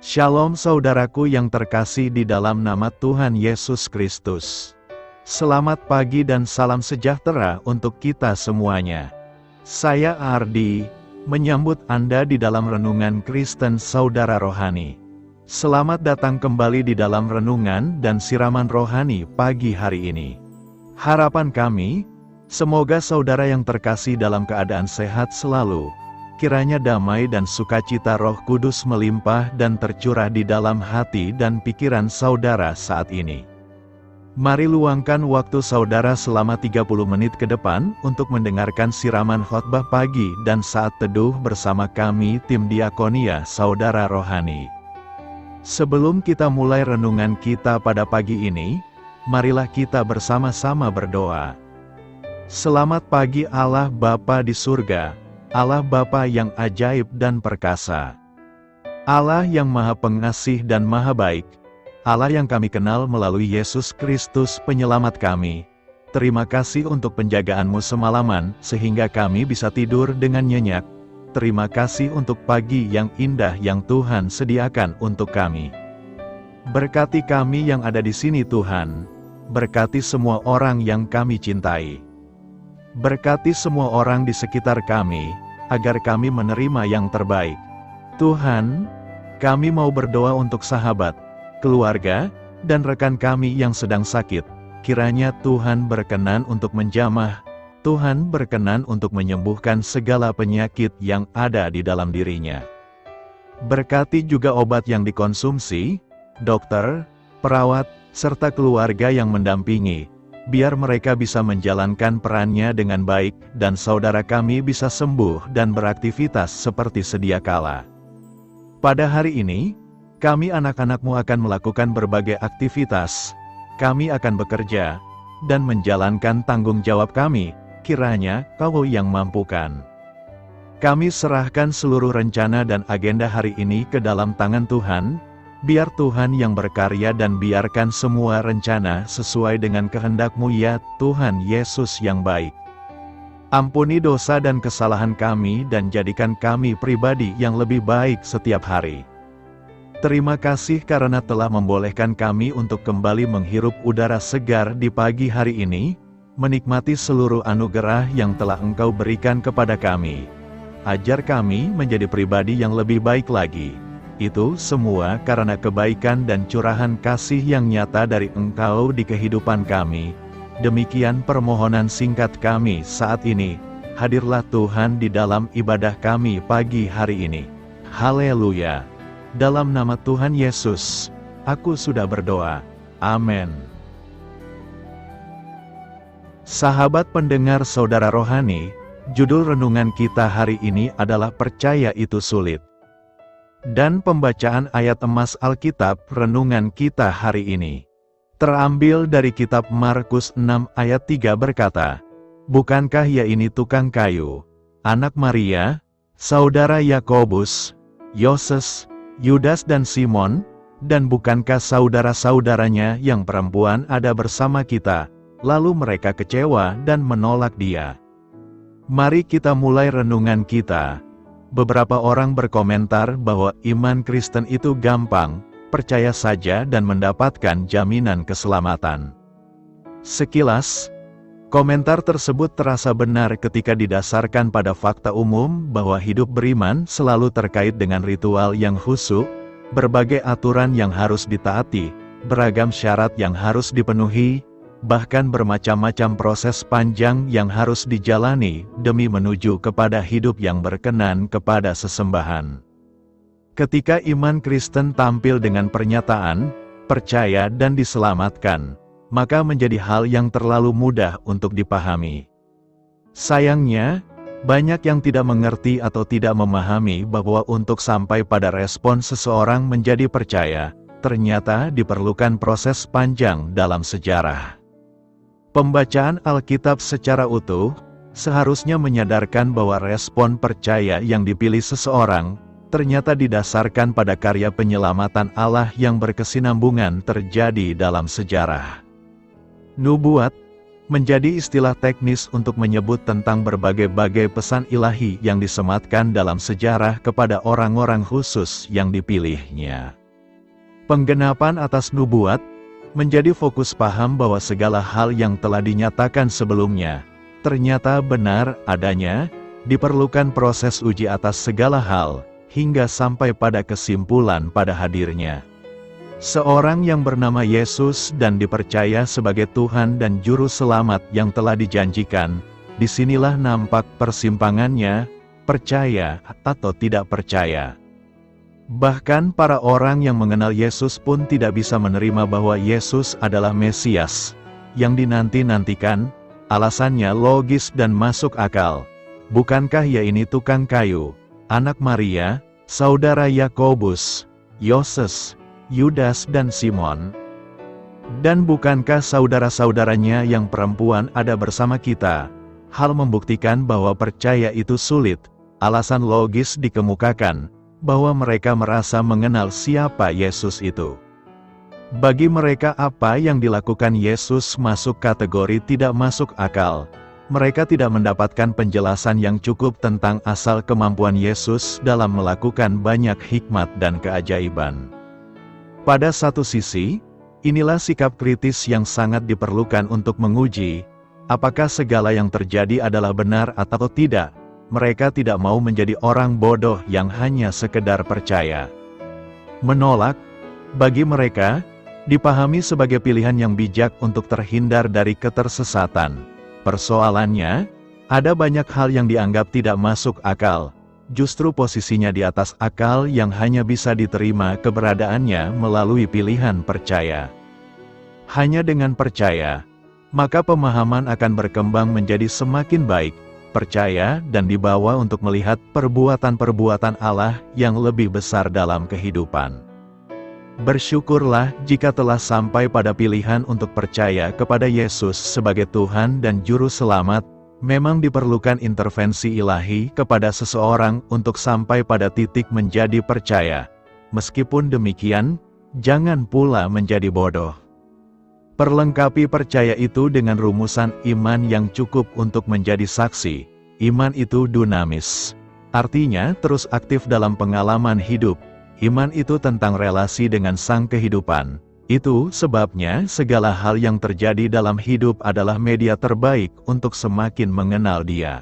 Shalom saudaraku yang terkasih di dalam nama Tuhan Yesus Kristus. Selamat pagi dan salam sejahtera untuk kita semuanya. Saya Ardi, menyambut Anda di dalam Renungan Kristen Saudara Rohani. Selamat datang kembali di dalam renungan dan siraman rohani pagi hari ini. Harapan kami, semoga saudara yang terkasih dalam keadaan sehat selalu. Kiranya damai dan sukacita Roh Kudus melimpah dan tercurah di dalam hati dan pikiran saudara saat ini. Mari luangkan waktu saudara selama 30 menit ke depan untuk mendengarkan siraman khotbah pagi dan saat teduh bersama kami tim Diakonia Saudara Rohani. Sebelum kita mulai renungan kita pada pagi ini, marilah kita bersama-sama berdoa. Selamat pagi Allah Bapa di surga, Allah Bapa yang ajaib dan perkasa. Allah yang Maha Pengasih dan Maha Baik. Allah yang kami kenal melalui Yesus Kristus penyelamat kami. Terima kasih untuk penjagaan-Mu semalaman, sehingga kami bisa tidur dengan nyenyak. Terima kasih untuk pagi yang indah yang Tuhan sediakan untuk kami. Berkati kami yang ada di sini Tuhan. Berkati semua orang yang kami cintai. Berkati semua orang di sekitar kami, agar kami menerima yang terbaik. Tuhan, kami mau berdoa untuk sahabat, keluarga, dan rekan kami yang sedang sakit. Kiranya Tuhan berkenan untuk menjamah, Tuhan berkenan untuk menyembuhkan segala penyakit yang ada di dalam dirinya. Berkati juga obat yang dikonsumsi, dokter, perawat, serta keluarga yang mendampingi, biar mereka bisa menjalankan perannya dengan baik, dan saudara kami bisa sembuh dan beraktivitas seperti sedia kala. Pada hari ini, kami anak-anak-Mu akan melakukan berbagai aktivitas. Kami akan bekerja, dan menjalankan tanggung jawab kami, kiranya Kau yang mampukan. Kami serahkan seluruh rencana dan agenda hari ini ke dalam tangan Tuhan. Biar Tuhan yang berkarya dan biarkan semua rencana sesuai dengan kehendak-Mu ya Tuhan Yesus yang baik. Ampuni dosa dan kesalahan kami dan jadikan kami pribadi yang lebih baik setiap hari. Terima kasih karena telah membolehkan kami untuk kembali menghirup udara segar di pagi hari ini, menikmati seluruh anugerah yang telah Engkau berikan kepada kami. Ajar kami menjadi pribadi yang lebih baik lagi. Itu semua karena kebaikan dan curahan kasih yang nyata dari Engkau di kehidupan kami. Demikian permohonan singkat kami saat ini. Hadirlah Tuhan di dalam ibadah kami pagi hari ini. Haleluya. Dalam nama Tuhan Yesus, aku sudah berdoa. Amin. Sahabat pendengar saudara rohani, judul renungan kita hari ini adalah Percaya Itu Sulit. Dan pembacaan ayat emas Alkitab renungan kita hari ini terambil dari kitab Markus 6 ayat 3 berkata, "Bukankah ia ini tukang kayu, anak Maria, saudara Yakobus, Yoses, Yudas dan Simon, dan bukankah saudara-saudaranya yang perempuan ada bersama kita?" Lalu mereka kecewa dan menolak dia. Mari kita mulai renungan kita. Beberapa orang berkomentar bahwa iman Kristen itu gampang, percaya saja dan mendapatkan jaminan keselamatan. Sekilas, komentar tersebut terasa benar ketika didasarkan pada fakta umum bahwa hidup beriman selalu terkait dengan ritual yang khusyuk, berbagai aturan yang harus ditaati, beragam syarat yang harus dipenuhi, bahkan bermacam-macam proses panjang yang harus dijalani demi menuju kepada hidup yang berkenan kepada sesembahan. Ketika iman Kristen tampil dengan pernyataan, percaya dan diselamatkan, maka menjadi hal yang terlalu mudah untuk dipahami. Sayangnya, banyak yang tidak mengerti atau tidak memahami bahwa untuk sampai pada respon seseorang menjadi percaya, ternyata diperlukan proses panjang dalam sejarah. Pembacaan Alkitab secara utuh, seharusnya menyadarkan bahwa respon percaya yang dipilih seseorang, ternyata didasarkan pada karya penyelamatan Allah yang berkesinambungan terjadi dalam sejarah. Nubuat, menjadi istilah teknis untuk menyebut tentang berbagai-bagai pesan ilahi yang disematkan dalam sejarah kepada orang-orang khusus yang dipilihnya. Penggenapan atas nubuat menjadi fokus paham bahwa segala hal yang telah dinyatakan sebelumnya ternyata benar adanya, diperlukan proses uji atas segala hal, hingga sampai pada kesimpulan pada hadirnya seorang yang bernama Yesus dan dipercaya sebagai Tuhan dan Juru Selamat yang telah dijanjikan. Disinilah nampak persimpangannya, percaya atau tidak percaya. Bahkan para orang yang mengenal Yesus pun tidak bisa menerima bahwa Yesus adalah Mesias yang dinanti-nantikan. Alasannya logis dan masuk akal. Bukankah ia ini tukang kayu, anak Maria, saudara Yakobus, Yoses, Yudas dan Simon? Dan bukankah saudara-saudaranya yang perempuan ada bersama kita? Hal membuktikan bahwa percaya itu sulit. Alasan logis dikemukakan, bahwa mereka merasa mengenal siapa Yesus itu. Bagi mereka apa yang dilakukan Yesus masuk kategori tidak masuk akal. Mereka tidak mendapatkan penjelasan yang cukup tentang asal kemampuan Yesus dalam melakukan banyak hikmat dan keajaiban. Pada satu sisi, inilah sikap kritis yang sangat diperlukan untuk menguji, apakah segala yang terjadi adalah benar atau tidak. Mereka tidak mau menjadi orang bodoh yang hanya sekedar percaya. Menolak, bagi mereka, dipahami sebagai pilihan yang bijak untuk terhindar dari ketersesatan. Persoalannya, ada banyak hal yang dianggap tidak masuk akal. Justru posisinya di atas akal yang hanya bisa diterima keberadaannya melalui pilihan percaya. Hanya dengan percaya, maka pemahaman akan berkembang menjadi semakin baik, percaya dan dibawa untuk melihat perbuatan-perbuatan Allah yang lebih besar dalam kehidupan. Bersyukurlah jika telah sampai pada pilihan untuk percaya kepada Yesus sebagai Tuhan dan Juru Selamat. Memang diperlukan intervensi ilahi kepada seseorang untuk sampai pada titik menjadi percaya. Meskipun demikian, jangan pula menjadi bodoh. Perlengkapi percaya itu dengan rumusan iman yang cukup untuk menjadi saksi. Iman itu dinamis. Artinya terus aktif dalam pengalaman hidup. Iman itu tentang relasi dengan Sang Kehidupan. Itu sebabnya segala hal yang terjadi dalam hidup adalah media terbaik untuk semakin mengenal Dia.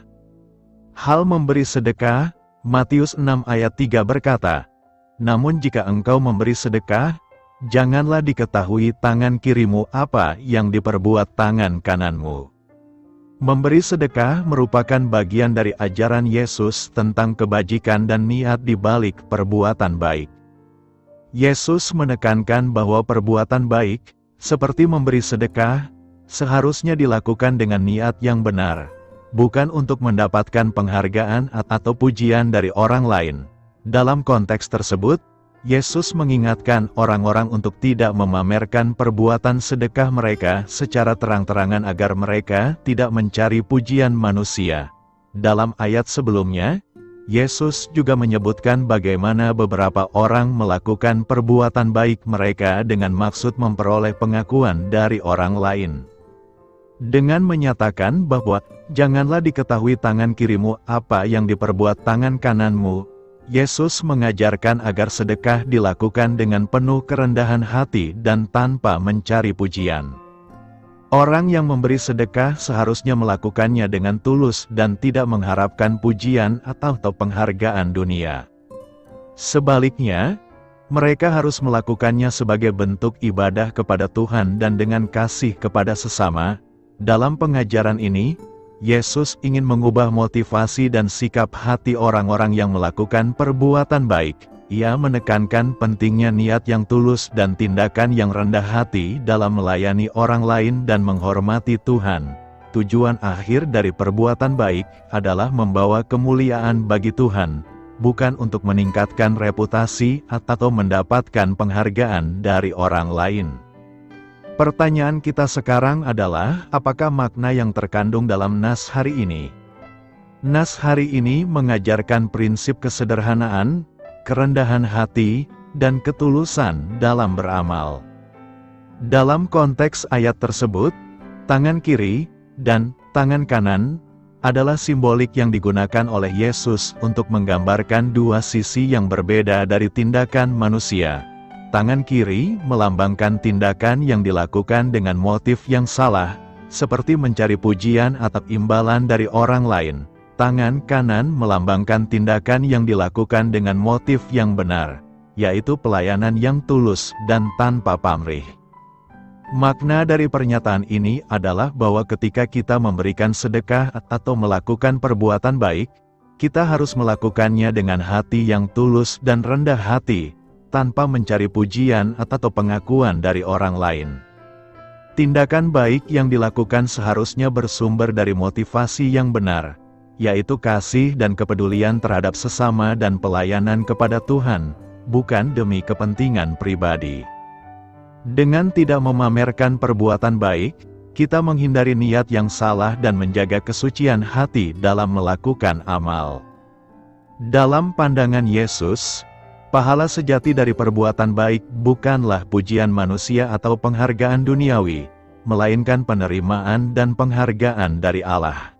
Hal memberi sedekah, Matius 6 ayat 3 berkata, "Namun jika engkau memberi sedekah, janganlah diketahui tangan kirimu apa yang diperbuat tangan kananmu." Memberi sedekah merupakan bagian dari ajaran Yesus tentang kebajikan dan niat di balik perbuatan baik. Yesus menekankan bahwa perbuatan baik, seperti memberi sedekah, seharusnya dilakukan dengan niat yang benar, bukan untuk mendapatkan penghargaan atau pujian dari orang lain. Dalam konteks tersebut, Yesus mengingatkan orang-orang untuk tidak memamerkan perbuatan sedekah mereka secara terang-terangan agar mereka tidak mencari pujian manusia. Dalam ayat sebelumnya, Yesus juga menyebutkan bagaimana beberapa orang melakukan perbuatan baik mereka dengan maksud memperoleh pengakuan dari orang lain. Dengan menyatakan bahwa, "Janganlah diketahui tangan kirimu apa yang diperbuat tangan kananmu," Yesus mengajarkan agar sedekah dilakukan dengan penuh kerendahan hati dan tanpa mencari pujian. Orang yang memberi sedekah seharusnya melakukannya dengan tulus dan tidak mengharapkan pujian atau penghargaan dunia. Sebaliknya, mereka harus melakukannya sebagai bentuk ibadah kepada Tuhan dan dengan kasih kepada sesama. Dalam pengajaran ini, Yesus ingin mengubah motivasi dan sikap hati orang-orang yang melakukan perbuatan baik. Ia menekankan pentingnya niat yang tulus dan tindakan yang rendah hati dalam melayani orang lain dan menghormati Tuhan. Tujuan akhir dari perbuatan baik adalah membawa kemuliaan bagi Tuhan, bukan untuk meningkatkan reputasi atau mendapatkan penghargaan dari orang lain. Pertanyaan kita sekarang adalah, apakah makna yang terkandung dalam nas hari ini? Nas hari ini mengajarkan prinsip kesederhanaan, kerendahan hati, dan ketulusan dalam beramal. Dalam konteks ayat tersebut, Tangan kiri dan tangan kanan adalah simbolik yang digunakan oleh Yesus untuk menggambarkan dua sisi yang berbeda dari tindakan manusia. Tangan kiri melambangkan tindakan yang dilakukan dengan motif yang salah, seperti mencari pujian atau imbalan dari orang lain. Tangan kanan melambangkan tindakan yang dilakukan dengan motif yang benar, yaitu pelayanan yang tulus dan tanpa pamrih. Makna dari pernyataan ini adalah bahwa ketika kita memberikan sedekah atau melakukan perbuatan baik, kita harus melakukannya dengan hati yang tulus dan rendah hati, tanpa mencari pujian atau pengakuan dari orang lain. Tindakan baik yang dilakukan seharusnya bersumber dari motivasi yang benar, yaitu kasih dan kepedulian terhadap sesama dan pelayanan kepada Tuhan, bukan demi kepentingan pribadi. Dengan tidak memamerkan perbuatan baik, kita menghindari niat yang salah dan menjaga kesucian hati dalam melakukan amal. Dalam pandangan Yesus, pahala sejati dari perbuatan baik bukanlah pujian manusia atau penghargaan duniawi, melainkan penerimaan dan penghargaan dari Allah.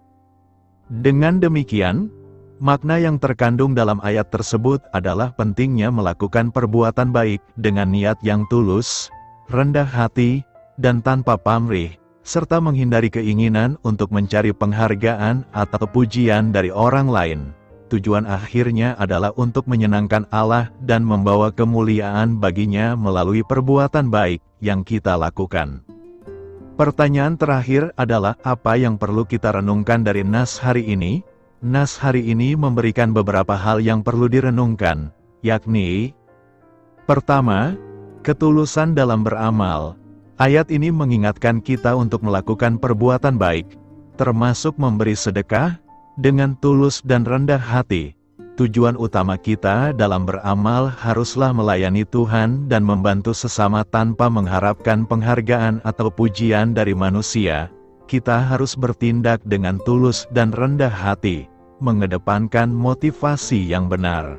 Dengan demikian, makna yang terkandung dalam ayat tersebut adalah pentingnya melakukan perbuatan baik dengan niat yang tulus, rendah hati, dan tanpa pamrih, serta menghindari keinginan untuk mencari penghargaan atau pujian dari orang lain. Tujuan akhirnya adalah untuk menyenangkan Allah dan membawa kemuliaan baginya melalui perbuatan baik yang kita lakukan. Pertanyaan terakhir adalah apa yang perlu kita renungkan dari nas hari ini? Nas hari ini memberikan beberapa hal yang perlu direnungkan, yakni: pertama, ketulusan dalam beramal. Ayat ini mengingatkan kita untuk melakukan perbuatan baik, termasuk memberi sedekah, dengan tulus dan rendah hati. Tujuan utama kita dalam beramal haruslah melayani Tuhan dan membantu sesama tanpa mengharapkan penghargaan atau pujian dari manusia. Kita harus bertindak dengan tulus dan rendah hati, mengedepankan motivasi yang benar.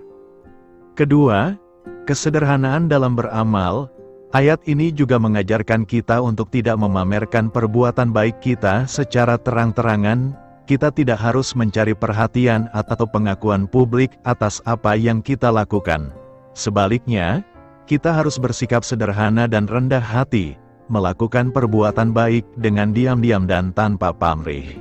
Kedua, kesederhanaan dalam beramal. Ayat ini juga mengajarkan kita untuk tidak memamerkan perbuatan baik kita secara terang-terangan. Kita tidak harus mencari perhatian atau pengakuan publik atas apa yang kita lakukan. Sebaliknya, kita harus bersikap sederhana dan rendah hati, melakukan perbuatan baik dengan diam-diam dan tanpa pamrih.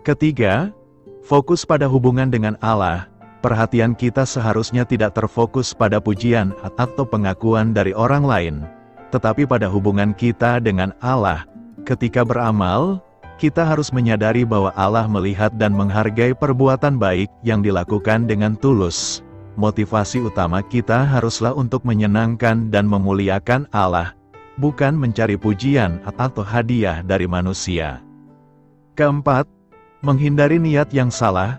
Ketiga, fokus pada hubungan dengan Allah. Perhatian kita seharusnya tidak terfokus pada pujian atau pengakuan dari orang lain, tetapi pada hubungan kita dengan Allah. Ketika beramal, kita harus menyadari bahwa Allah melihat dan menghargai perbuatan baik yang dilakukan dengan tulus. Motivasi utama kita haruslah untuk menyenangkan dan memuliakan Allah, bukan mencari pujian atau hadiah dari manusia. Keempat, menghindari niat yang salah.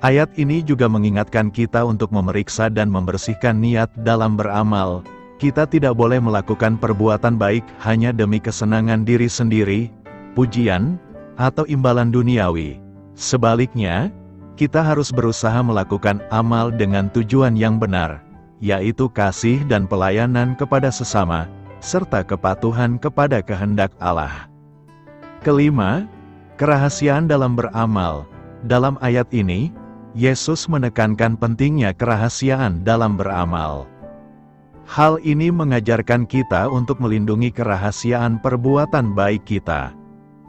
Ayat ini juga mengingatkan kita untuk memeriksa dan membersihkan niat dalam beramal. Kita tidak boleh melakukan perbuatan baik hanya demi kesenangan diri sendiri, pujian, atau imbalan duniawi. Sebaliknya, kita harus berusaha melakukan amal dengan tujuan yang benar, yaitu kasih dan pelayanan kepada sesama, serta kepatuhan kepada kehendak Allah. Kelima, kerahasiaan dalam beramal. Dalam ayat ini, Yesus menekankan pentingnya kerahasiaan dalam beramal. Hal ini mengajarkan kita untuk melindungi kerahasiaan perbuatan baik kita.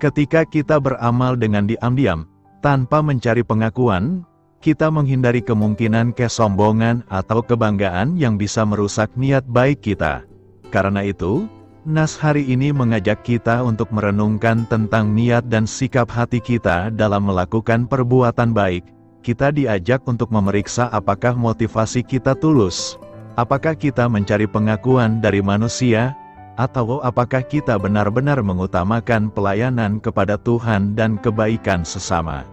Ketika kita beramal dengan diam-diam, tanpa mencari pengakuan, kita menghindari kemungkinan kesombongan atau kebanggaan yang bisa merusak niat baik kita. Karena itu, nas hari ini mengajak kita untuk merenungkan tentang niat dan sikap hati kita dalam melakukan perbuatan baik. Kita diajak untuk memeriksa apakah motivasi kita tulus, apakah kita mencari pengakuan dari manusia, atau apakah kita benar-benar mengutamakan pelayanan kepada Tuhan dan kebaikan sesama.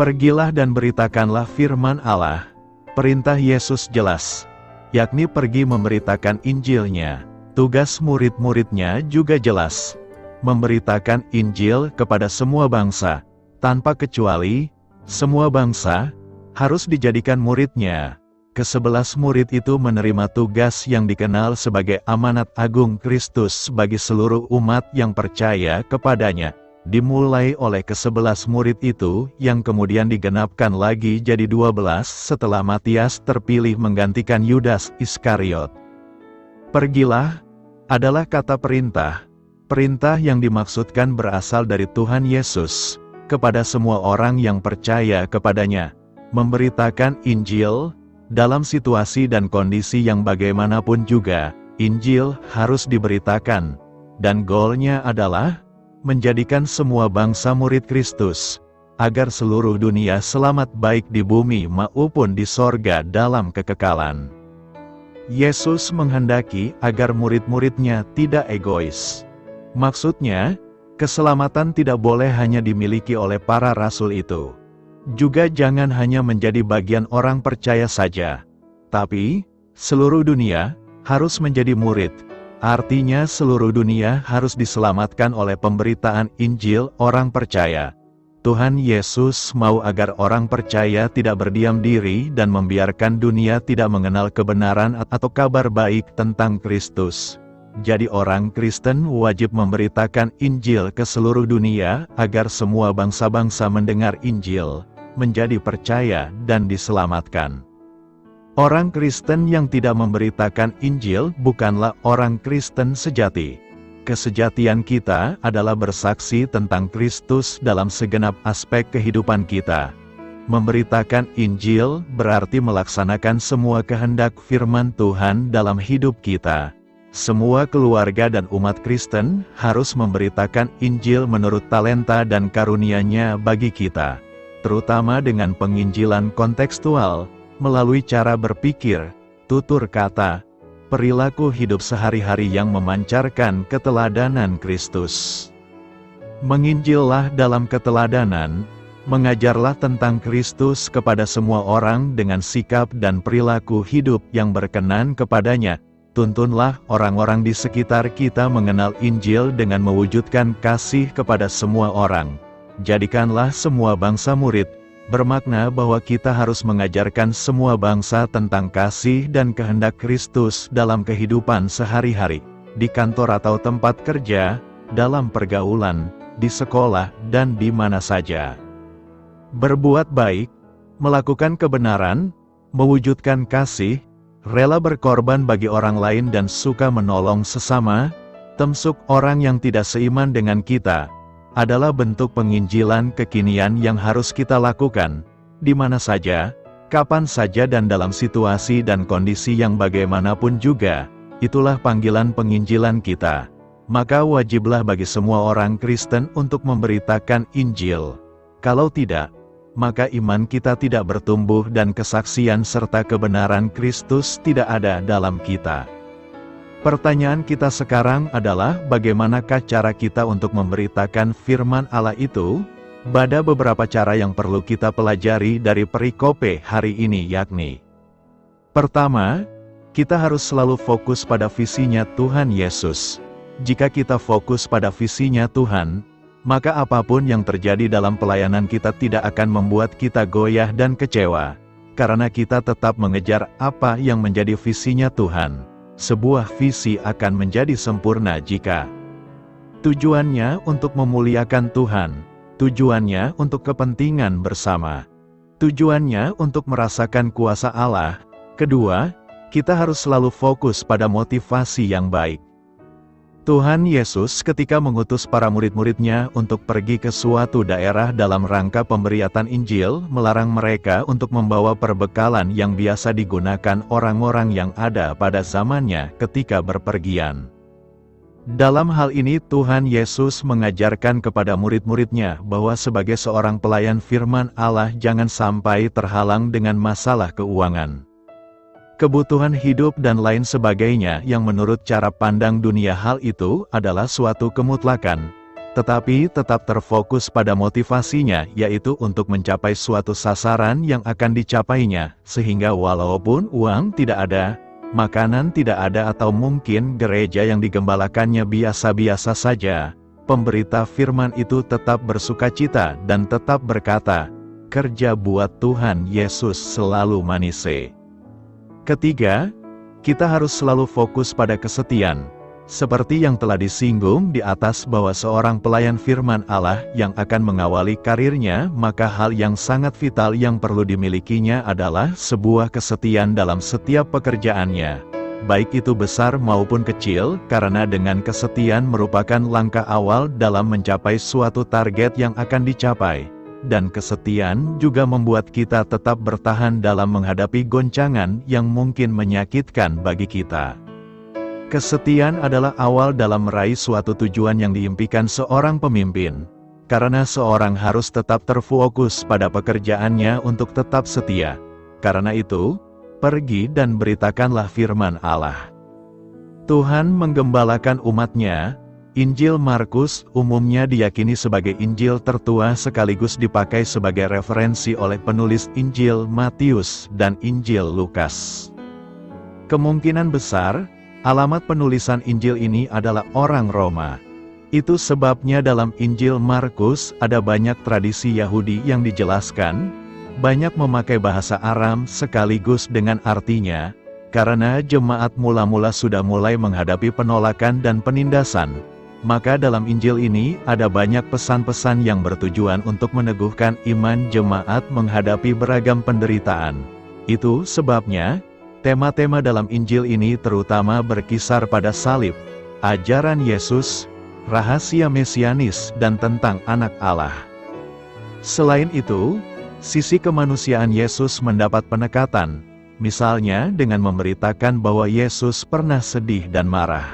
Pergilah dan beritakanlah firman Allah. Perintah Yesus jelas, yakni pergi memberitakan Injil-Nya. Tugas murid-muridnya juga jelas, memberitakan Injil kepada semua bangsa, tanpa kecuali. Semua bangsa harus dijadikan muridnya. ke-11 murid itu menerima tugas yang dikenal sebagai amanat agung Kristus bagi seluruh umat yang percaya kepadanya, dimulai oleh ke-11 murid itu yang kemudian digenapkan lagi jadi 12 setelah Matias terpilih menggantikan Yudas Iskariot. Pergilah adalah kata perintah. Perintah yang dimaksudkan berasal dari Tuhan Yesus kepada semua orang yang percaya kepadanya, memberitakan Injil. Dalam situasi dan kondisi yang bagaimanapun juga, Injil harus diberitakan, dan goalnya adalah menjadikan semua bangsa murid Kristus, agar seluruh dunia selamat baik di bumi maupun di sorga dalam kekekalan. Yesus menghendaki agar murid-muridnya tidak egois. Maksudnya, keselamatan tidak boleh hanya dimiliki oleh para rasul itu. Juga jangan hanya menjadi bagian orang percaya saja, tapi seluruh dunia harus menjadi murid. Artinya seluruh dunia harus diselamatkan oleh pemberitaan Injil orang percaya. Tuhan Yesus mau agar orang percaya tidak berdiam diri dan membiarkan dunia tidak mengenal kebenaran atau kabar baik tentang Kristus. Jadi orang Kristen wajib memberitakan Injil ke seluruh dunia agar semua bangsa-bangsa mendengar Injil, menjadi percaya dan diselamatkan. Orang Kristen yang tidak memberitakan Injil bukanlah orang Kristen sejati. Kesejatian kita adalah bersaksi tentang Kristus dalam segenap aspek kehidupan kita. Memberitakan Injil berarti melaksanakan semua kehendak firman Tuhan dalam hidup kita. Semua keluarga dan umat Kristen harus memberitakan Injil menurut talenta dan karunia-Nya bagi kita, terutama dengan penginjilan kontekstual, melalui cara berpikir, tutur kata, perilaku hidup sehari-hari yang memancarkan keteladanan Kristus. Menginjillah dalam keteladanan, mengajarlah tentang Kristus kepada semua orang dengan sikap dan perilaku hidup yang berkenan kepadanya. Tuntunlah orang-orang di sekitar kita mengenal Injil dengan mewujudkan kasih kepada semua orang. Jadikanlah semua bangsa murid, bermakna bahwa kita harus mengajarkan semua bangsa tentang kasih dan kehendak Kristus dalam kehidupan sehari-hari, di kantor atau tempat kerja, dalam pergaulan, di sekolah, dan di mana saja. Berbuat baik, melakukan kebenaran, mewujudkan kasih, rela berkorban bagi orang lain dan suka menolong sesama, termasuk orang yang tidak seiman dengan kita, adalah bentuk penginjilan kekinian yang harus kita lakukan, di mana saja, kapan saja dan dalam situasi dan kondisi yang bagaimanapun juga. Itulah panggilan penginjilan kita. Maka wajiblah bagi semua orang Kristen untuk memberitakan Injil. Kalau tidak, maka iman kita tidak bertumbuh dan kesaksian serta kebenaran Kristus tidak ada dalam kita. Pertanyaan kita sekarang adalah bagaimanakah cara kita untuk memberitakan firman Allah itu? Ada beberapa cara yang perlu kita pelajari dari perikope hari ini, yakni: pertama, kita harus selalu fokus pada visinya Tuhan Yesus. Jika kita fokus pada visinya Tuhan, maka apapun yang terjadi dalam pelayanan kita tidak akan membuat kita goyah dan kecewa, karena kita tetap mengejar apa yang menjadi visinya Tuhan. Sebuah visi akan menjadi sempurna jika tujuannya untuk memuliakan Tuhan, tujuannya untuk kepentingan bersama, tujuannya untuk merasakan kuasa Allah. Kedua, kita harus selalu fokus pada motivasi yang baik. Tuhan Yesus ketika mengutus para murid-muridnya untuk pergi ke suatu daerah dalam rangka pemberitaan Injil, melarang mereka untuk membawa perbekalan yang biasa digunakan orang-orang yang ada pada zamannya ketika berpergian. Dalam hal ini Tuhan Yesus mengajarkan kepada murid-muridnya bahwa sebagai seorang pelayan firman Allah jangan sampai terhalang dengan masalah keuangan, kebutuhan hidup dan lain sebagainya yang menurut cara pandang dunia hal itu adalah suatu kemutlakan, tetapi tetap terfokus pada motivasinya, yaitu untuk mencapai suatu sasaran yang akan dicapainya, sehingga walaupun uang tidak ada, makanan tidak ada atau mungkin gereja yang digembalakannya biasa-biasa saja, pemberita firman itu tetap bersukacita dan tetap berkata, kerja buat Tuhan Yesus selalu manise. Ketiga, kita harus selalu fokus pada kesetiaan. Seperti yang telah disinggung di atas bahwa seorang pelayan firman Allah yang akan mengawali karirnya, maka hal yang sangat vital yang perlu dimilikinya adalah sebuah kesetiaan dalam setiap pekerjaannya. Baik itu besar maupun kecil, karena dengan kesetiaan merupakan langkah awal dalam mencapai suatu target yang akan dicapai. Dan kesetiaan juga membuat kita tetap bertahan dalam menghadapi goncangan yang mungkin menyakitkan bagi kita. Kesetiaan adalah awal dalam meraih suatu tujuan yang diimpikan seorang pemimpin. Karena seorang harus tetap terfokus pada pekerjaannya untuk tetap setia. Karena itu, pergi dan beritakanlah firman Allah. Tuhan menggembalakan umatnya. Injil Markus umumnya diyakini sebagai Injil tertua sekaligus dipakai sebagai referensi oleh penulis Injil Matius dan Injil Lukas. Kemungkinan besar, alamat penulisan Injil ini adalah orang Roma. Itu sebabnya dalam Injil Markus ada banyak tradisi Yahudi yang dijelaskan, banyak memakai bahasa Aram sekaligus dengan artinya, karena jemaat mula-mula sudah mulai menghadapi penolakan dan penindasan. Maka dalam Injil ini ada banyak pesan-pesan yang bertujuan untuk meneguhkan iman jemaat menghadapi beragam penderitaan. Itu sebabnya, tema-tema dalam Injil ini terutama berkisar pada salib, ajaran Yesus, rahasia mesianis dan tentang anak Allah. Selain itu, sisi kemanusiaan Yesus mendapat penekatan, misalnya dengan memberitakan bahwa Yesus pernah sedih dan marah.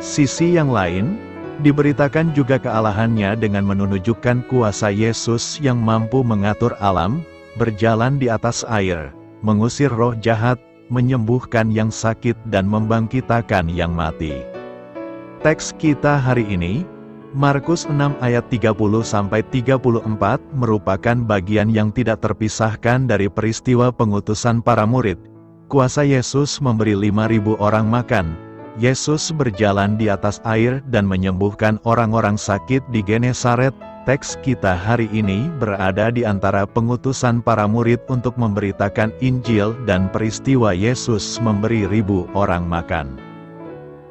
Sisi yang lain, diberitakan juga kealahannya dengan menunjukkan kuasa Yesus yang mampu mengatur alam, berjalan di atas air, mengusir roh jahat, menyembuhkan yang sakit dan membangkitkan yang mati. Teks kita hari ini, Markus 6 ayat 30-34 merupakan bagian yang tidak terpisahkan dari peristiwa pengutusan para murid. Kuasa Yesus memberi 5.000 orang makan. Yesus berjalan di atas air dan menyembuhkan orang-orang sakit di Genesaret. Teks kita hari ini berada di antara pengutusan para murid untuk memberitakan Injil dan peristiwa Yesus memberi 1.000 orang makan.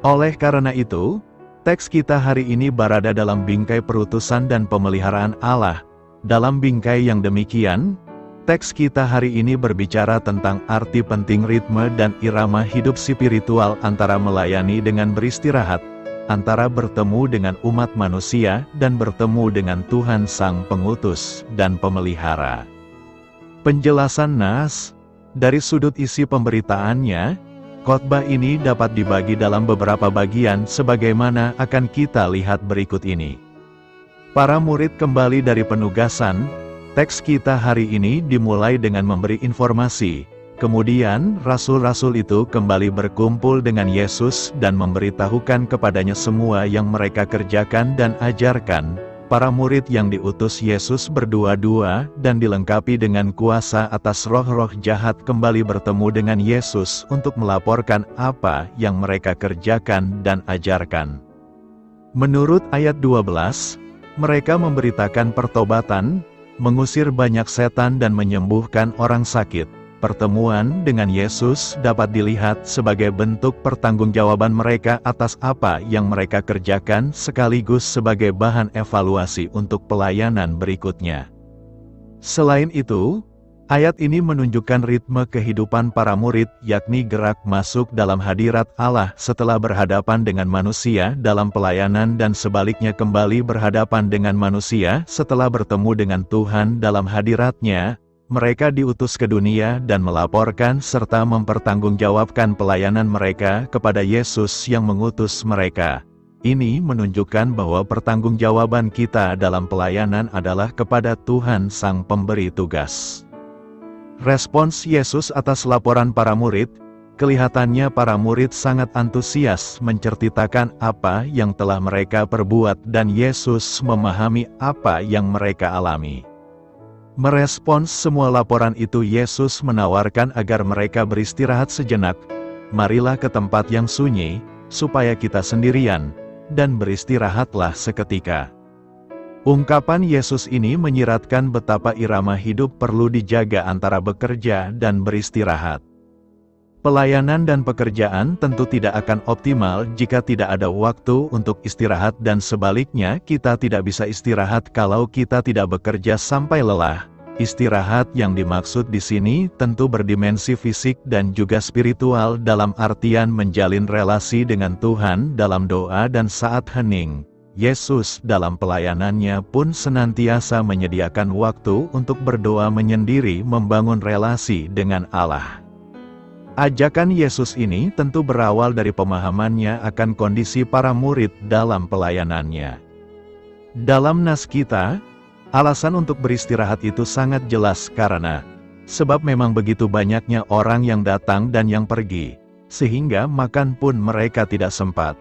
Oleh karena itu, teks kita hari ini berada dalam bingkai perutusan dan pemeliharaan Allah. Dalam bingkai yang demikian, teks kita hari ini berbicara tentang arti penting ritme dan irama hidup spiritual antara melayani dengan beristirahat, antara bertemu dengan umat manusia dan bertemu dengan Tuhan Sang Pengutus dan Pemelihara. Penjelasan Nas, dari sudut isi pemberitaannya, khotbah ini dapat dibagi dalam beberapa bagian sebagaimana akan kita lihat berikut ini. Para murid kembali dari penugasan. Teks kita hari ini dimulai dengan memberi informasi. Kemudian, rasul-rasul itu kembali berkumpul dengan Yesus dan memberitahukan kepadanya semua yang mereka kerjakan dan ajarkan. Para murid yang diutus Yesus berdua-dua dan dilengkapi dengan kuasa atas roh-roh jahat kembali bertemu dengan Yesus untuk melaporkan apa yang mereka kerjakan dan ajarkan. Menurut ayat 12, mereka memberitakan pertobatan, mengusir banyak setan dan menyembuhkan orang sakit. Pertemuan dengan Yesus dapat dilihat sebagai bentuk pertanggungjawaban mereka atas apa yang mereka kerjakan sekaligus sebagai bahan evaluasi untuk pelayanan berikutnya. Selain itu, ayat ini menunjukkan ritme kehidupan para murid, yakni gerak masuk dalam hadirat Allah setelah berhadapan dengan manusia dalam pelayanan dan sebaliknya kembali berhadapan dengan manusia setelah bertemu dengan Tuhan dalam hadiratnya. Mereka diutus ke dunia dan melaporkan serta mempertanggungjawabkan pelayanan mereka kepada Yesus yang mengutus mereka. Ini menunjukkan bahwa pertanggungjawaban kita dalam pelayanan adalah kepada Tuhan Sang Pemberi Tugas. Respons Yesus atas laporan para murid, kelihatannya para murid sangat antusias menceritakan apa yang telah mereka perbuat dan Yesus memahami apa yang mereka alami. Merespons semua laporan itu Yesus menawarkan agar mereka beristirahat sejenak. Marilah ke tempat yang sunyi, supaya kita sendirian, dan beristirahatlah seketika. Ungkapan Yesus ini menyiratkan betapa irama hidup perlu dijaga antara bekerja dan beristirahat. Pelayanan dan pekerjaan tentu tidak akan optimal jika tidak ada waktu untuk istirahat, dan sebaliknya kita tidak bisa istirahat kalau kita tidak bekerja sampai lelah. Istirahat yang dimaksud di sini tentu berdimensi fisik dan juga spiritual, dalam artian menjalin relasi dengan Tuhan dalam doa dan saat hening. Yesus dalam pelayanannya pun senantiasa menyediakan waktu untuk berdoa menyendiri, membangun relasi dengan Allah. Ajakan Yesus ini tentu berawal dari pemahamannya akan kondisi para murid dalam pelayanannya. Dalam nas kita, alasan untuk beristirahat itu sangat jelas karena sebab memang begitu banyaknya orang yang datang dan yang pergi, sehingga makan pun mereka tidak sempat.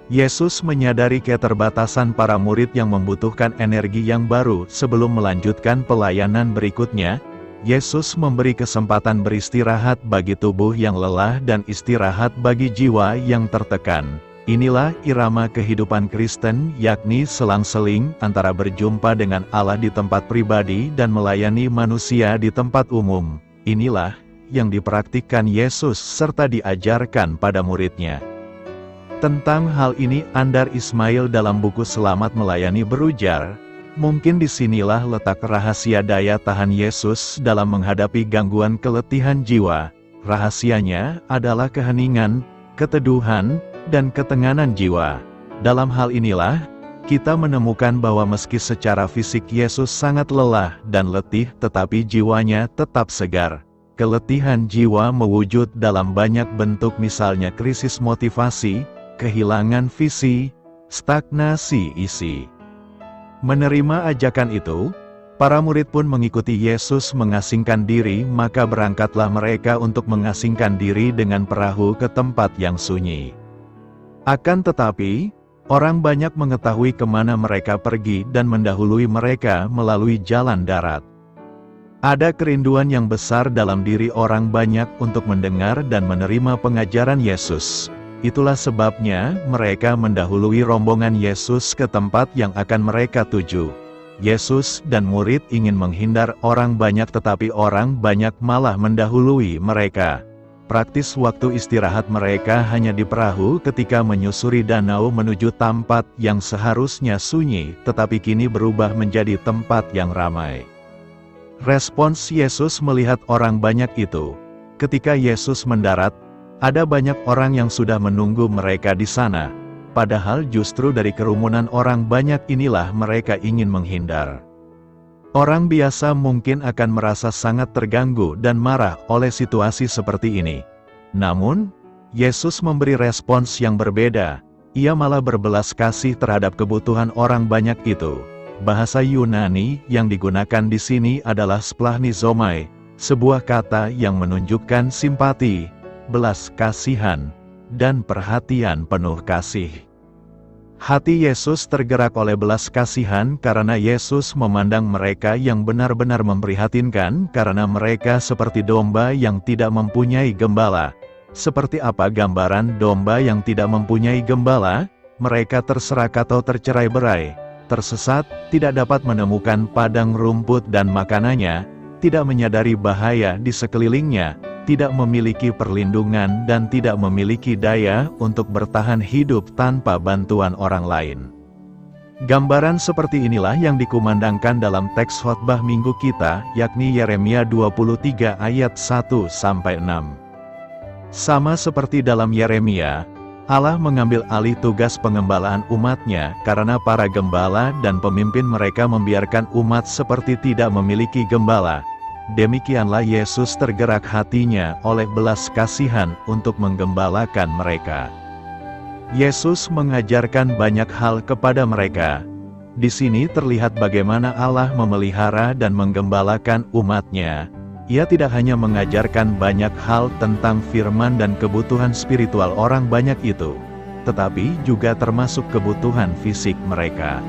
Yesus menyadari keterbatasan para murid yang membutuhkan energi yang baru sebelum melanjutkan pelayanan berikutnya. Yesus memberi kesempatan beristirahat bagi tubuh yang lelah dan istirahat bagi jiwa yang tertekan. Inilah irama kehidupan Kristen, yakni selang-seling antara berjumpa dengan Allah di tempat pribadi dan melayani manusia di tempat umum. Inilah yang dipraktikkan Yesus serta diajarkan pada muridnya. Tentang hal ini Andar Ismail dalam buku Selamat Melayani berujar, mungkin disinilah letak rahasia daya tahan Yesus dalam menghadapi gangguan keletihan jiwa. Rahasianya adalah keheningan, keteduhan, dan ketenangan jiwa. Dalam hal inilah, kita menemukan bahwa meski secara fisik Yesus sangat lelah dan letih, tetapi jiwanya tetap segar. Keletihan jiwa mewujud dalam banyak bentuk, misalnya krisis motivasi, kehilangan visi, stagnasi isi. Menerima ajakan itu, para murid pun mengikuti Yesus mengasingkan diri, maka berangkatlah mereka untuk mengasingkan diri dengan perahu ke tempat yang sunyi. Akan tetapi, orang banyak mengetahui kemana mereka pergi dan mendahului mereka melalui jalan darat. Ada kerinduan yang besar dalam diri orang banyak untuk mendengar dan menerima pengajaran Yesus. Itulah sebabnya mereka mendahului rombongan Yesus ke tempat yang akan mereka tuju. Yesus dan murid ingin menghindar orang banyak, tetapi orang banyak malah mendahului mereka. Praktis waktu istirahat mereka hanya di perahu ketika menyusuri danau menuju tempat yang seharusnya sunyi, tetapi kini berubah menjadi tempat yang ramai. Respons Yesus melihat orang banyak itu. Ketika Yesus mendarat, ada banyak orang yang sudah menunggu mereka di sana, padahal justru dari kerumunan orang banyak inilah mereka ingin menghindar. Orang biasa mungkin akan merasa sangat terganggu dan marah oleh situasi seperti ini. Namun, Yesus memberi respons yang berbeda. Ia malah berbelas kasih terhadap kebutuhan orang banyak itu. Bahasa Yunani yang digunakan di sini adalah splanchizomai, sebuah kata yang menunjukkan simpati, belas kasihan, dan perhatian penuh kasih. Hati Yesus tergerak oleh belas kasihan karena Yesus memandang mereka yang benar-benar memprihatinkan, karena mereka seperti domba yang tidak mempunyai gembala. Seperti apa gambaran domba yang tidak mempunyai gembala? Mereka terserak atau tercerai-berai, tersesat, tidak dapat menemukan padang rumput dan makanannya, tidak menyadari bahaya di sekelilingnya, tidak memiliki perlindungan dan tidak memiliki daya untuk bertahan hidup tanpa bantuan orang lain. Gambaran seperti inilah yang dikumandangkan dalam teks khotbah minggu kita, yakni Yeremia 23 ayat 1-6. Sama seperti dalam Yeremia, Allah mengambil alih tugas pengembalaan umatnya karena para gembala dan pemimpin mereka membiarkan umat seperti tidak memiliki gembala. Demikianlah Yesus tergerak hatinya oleh belas kasihan untuk menggembalakan mereka. Yesus mengajarkan banyak hal kepada mereka. Di sini terlihat bagaimana Allah memelihara dan menggembalakan umatnya. Ia tidak hanya mengajarkan banyak hal tentang firman dan kebutuhan spiritual orang banyak itu, tetapi juga termasuk kebutuhan fisik mereka.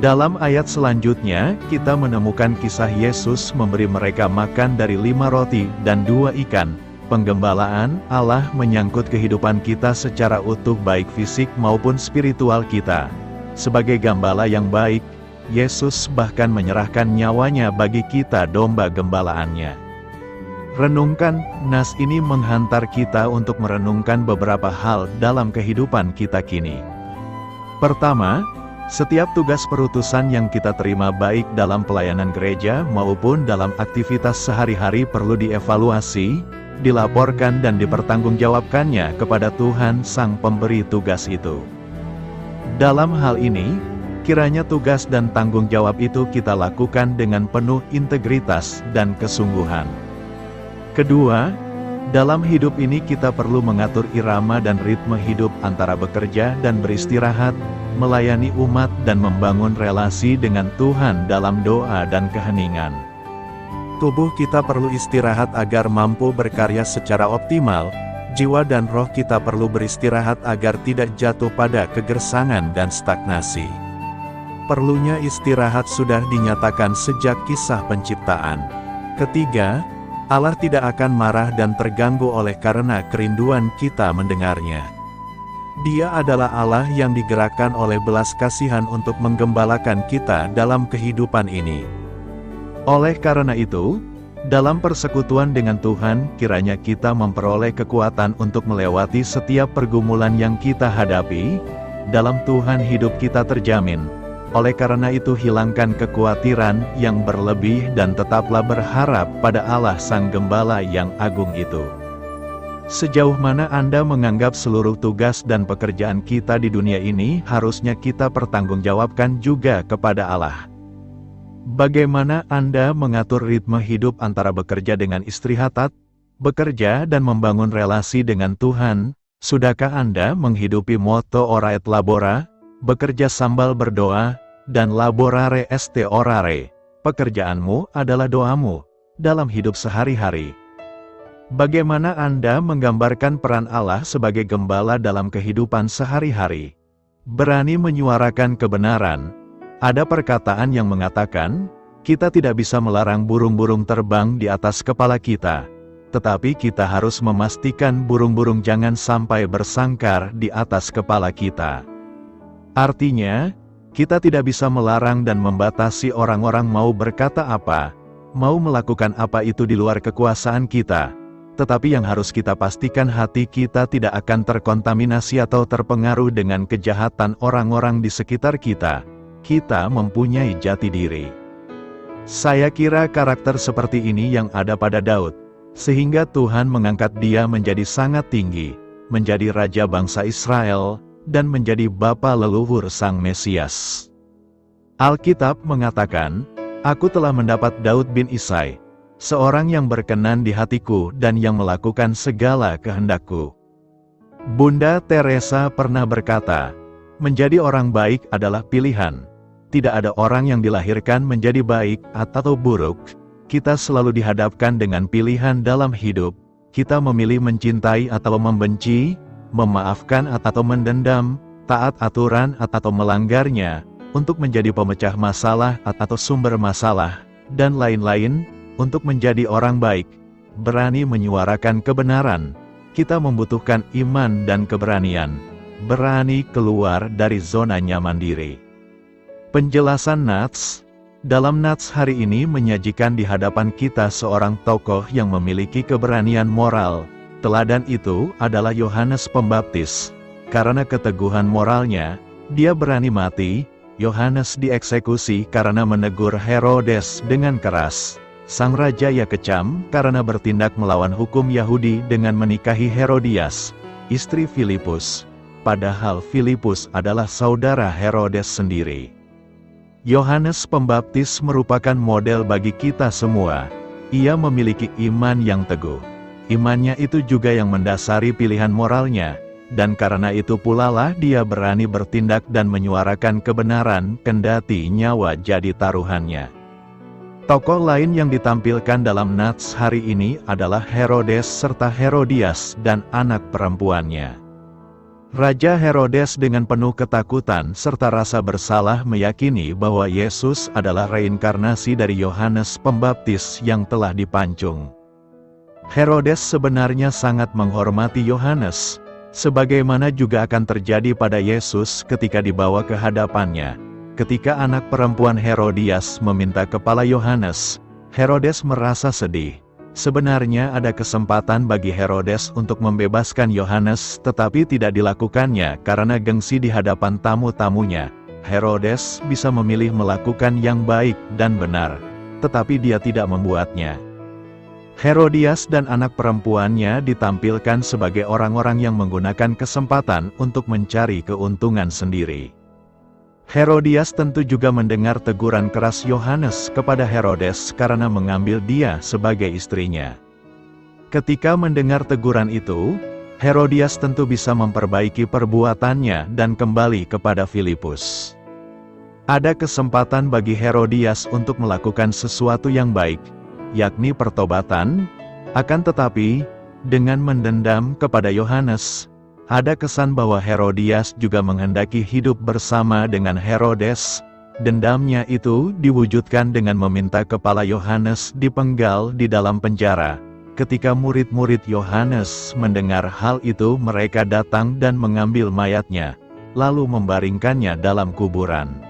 Dalam ayat selanjutnya, kita menemukan kisah Yesus memberi mereka makan dari 5 roti dan 2 ikan. Penggembalaan Allah menyangkut kehidupan kita secara utuh, baik fisik maupun spiritual kita. Sebagai gembala yang baik, Yesus bahkan menyerahkan nyawanya bagi kita, domba gembalaannya. Renungkan, nas ini menghantar kita untuk merenungkan beberapa hal dalam kehidupan kita kini. Pertama, setiap tugas perutusan yang kita terima baik dalam pelayanan gereja maupun dalam aktivitas sehari-hari perlu dievaluasi, dilaporkan dan dipertanggungjawabkannya kepada Tuhan Sang Pemberi tugas itu. Dalam hal ini, kiranya tugas dan tanggung jawab itu kita lakukan dengan penuh integritas dan kesungguhan. Kedua, dalam hidup ini kita perlu mengatur irama dan ritme hidup antara bekerja dan beristirahat, melayani umat dan membangun relasi dengan Tuhan dalam doa dan keheningan. Tubuh kita perlu istirahat agar mampu berkarya secara optimal, jiwa dan roh kita perlu beristirahat agar tidak jatuh pada kegersangan dan stagnasi. Perlunya istirahat sudah dinyatakan sejak kisah penciptaan. Ketiga, Allah tidak akan marah dan terganggu oleh karena kerinduan kita mendengarnya. Dia adalah Allah yang digerakkan oleh belas kasihan untuk menggembalakan kita dalam kehidupan ini. Oleh karena itu, dalam persekutuan dengan Tuhan, kiranya kita memperoleh kekuatan untuk melewati setiap pergumulan yang kita hadapi. Dalam Tuhan hidup kita terjamin. Oleh karena itu hilangkan kekhawatiran yang berlebih dan tetaplah berharap pada Allah Sang Gembala yang agung itu. Sejauh mana Anda menganggap seluruh tugas dan pekerjaan kita di dunia ini harusnya kita pertanggungjawabkan juga kepada Allah? Bagaimana Anda mengatur ritme hidup antara bekerja dengan istirahat, bekerja dan membangun relasi dengan Tuhan? Sudahkah Anda menghidupi moto ora et labora, bekerja sambil berdoa, dan laborare est orare, pekerjaanmu adalah doamu, dalam hidup sehari-hari? Bagaimana Anda menggambarkan peran Allah sebagai gembala dalam kehidupan sehari-hari? Berani menyuarakan kebenaran. Ada perkataan yang mengatakan, kita tidak bisa melarang burung-burung terbang di atas kepala kita, tetapi kita harus memastikan burung-burung jangan sampai bersangkar di atas kepala kita. Artinya, kita tidak bisa melarang dan membatasi orang-orang mau berkata apa, mau melakukan apa itu di luar kekuasaan kita. Tetapi yang harus kita pastikan hati kita tidak akan terkontaminasi atau terpengaruh dengan kejahatan orang-orang di sekitar kita. Kita mempunyai jati diri. Saya kira karakter seperti ini yang ada pada Daud, sehingga Tuhan mengangkat dia menjadi sangat tinggi, menjadi raja bangsa Israel, dan menjadi bapa leluhur Sang Mesias. Alkitab mengatakan, aku telah mendapat Daud bin Isai, seorang yang berkenan di hatiku dan yang melakukan segala kehendakku. Bunda Teresa pernah berkata, menjadi orang baik adalah pilihan. Tidak ada orang yang dilahirkan menjadi baik atau buruk. Kita selalu dihadapkan dengan pilihan dalam hidup. Kita memilih mencintai atau membenci, memaafkan atau mendendam, taat aturan atau melanggarnya, untuk menjadi pemecah masalah atau sumber masalah, dan lain-lain. Untuk menjadi orang baik, berani menyuarakan kebenaran, kita membutuhkan iman dan keberanian, berani keluar dari zona nyaman diri. Penjelasan Nats, dalam Nats hari ini menyajikan di hadapan kita seorang tokoh yang memiliki keberanian moral. Teladan itu adalah Yohanes Pembaptis. Karena keteguhan moralnya, dia berani mati. Yohanes dieksekusi karena menegur Herodes dengan keras. Sang raja ia kecam karena bertindak melawan hukum Yahudi dengan menikahi Herodias, istri Filipus. Padahal Filipus adalah saudara Herodes sendiri. Yohanes Pembaptis merupakan model bagi kita semua. Ia memiliki iman yang teguh. Imannya itu juga yang mendasari pilihan moralnya, dan karena itu pula lah dia berani bertindak dan menyuarakan kebenaran kendati nyawa jadi taruhannya. Tokoh lain yang ditampilkan dalam Nats hari ini adalah Herodes serta Herodias dan anak perempuannya. Raja Herodes dengan penuh ketakutan serta rasa bersalah meyakini bahwa Yesus adalah reinkarnasi dari Yohanes Pembaptis yang telah dipancung. Herodes sebenarnya sangat menghormati Yohanes, sebagaimana juga akan terjadi pada Yesus ketika dibawa ke hadapannya. Ketika anak perempuan Herodias meminta kepala Yohanes, Herodes merasa sedih. Sebenarnya ada kesempatan bagi Herodes untuk membebaskan Yohanes, tetapi tidak dilakukannya karena gengsi di hadapan tamu-tamunya. Herodes bisa memilih melakukan yang baik dan benar, tetapi dia tidak membuatnya. Herodias dan anak perempuannya ditampilkan sebagai orang-orang yang menggunakan kesempatan untuk mencari keuntungan sendiri. Herodias tentu juga mendengar teguran keras Yohanes kepada Herodes karena mengambil dia sebagai istrinya. Ketika mendengar teguran itu, Herodias tentu bisa memperbaiki perbuatannya dan kembali kepada Filipus. Ada kesempatan bagi Herodias untuk melakukan sesuatu yang baik, yakni pertobatan, akan tetapi, dengan mendendam kepada Yohanes, ada kesan bahwa Herodias juga menghendaki hidup bersama dengan Herodes. Dendamnya itu diwujudkan dengan meminta kepala Yohanes dipenggal di dalam penjara. Ketika murid-murid Yohanes mendengar hal itu, mereka datang dan mengambil mayatnya, lalu membaringkannya dalam kuburan.